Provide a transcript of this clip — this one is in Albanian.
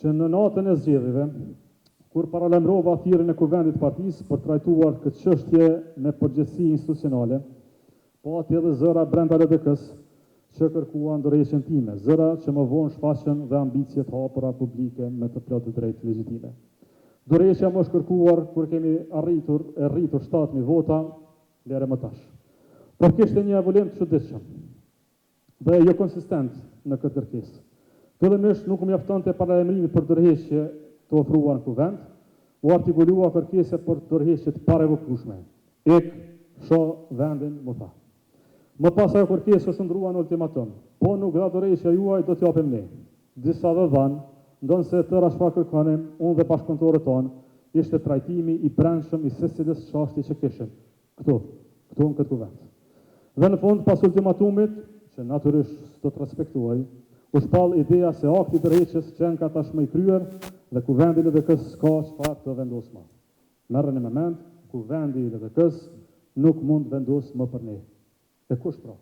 që në natën e zgjedhjeve, kur paralajmërova thirrjen e kuvendit të partisë për trajtuar këtë çështje me përgjegjësi institucionale, pati edhe zëra brenda LDK-s që kërkuan ndërheqjen time, zëra që më vonë shfaqën dhe ambicie të hapura publike me të plotë drejtë legjitime. Ndërheqja më është kërkuar kur kemi rritur 7.000 vota, lere më tash. Por kishte një evolim të çuditshëm dhe jo konsistent në këtë kërkesë. Fillimisht nuk më mjaftonte paralajmërimi për ndërheqje të ofruar në kuvend, u artikulua kërkesa për ndërheqje të parevokueshme. Shoh vendin, më tha. Më pas ajo kërkesë është ndrua në ultimatum. Po nuk dha ndërheqja juaj, do t'japim ne. Disa dhe dhanë, ndonse tëra çfarë kërkonim, unë dhe bashkëpunëtorët tonë, ishte trajtimi i brendshëm i secilës çështje që kishim. Këtu në këtë kuvend. Dhe në fund, pas ultimatumit, që natyrisht do të respektuaj, u shpall ideja se akti i ndërheqjes qenë ka tashmë i kryer dhe kuvendi i LDK-s ka çfarë të vendosë më. Merreni me mend, kuvendi i LDK-s nuk mund vendos më për ne. E kush pra?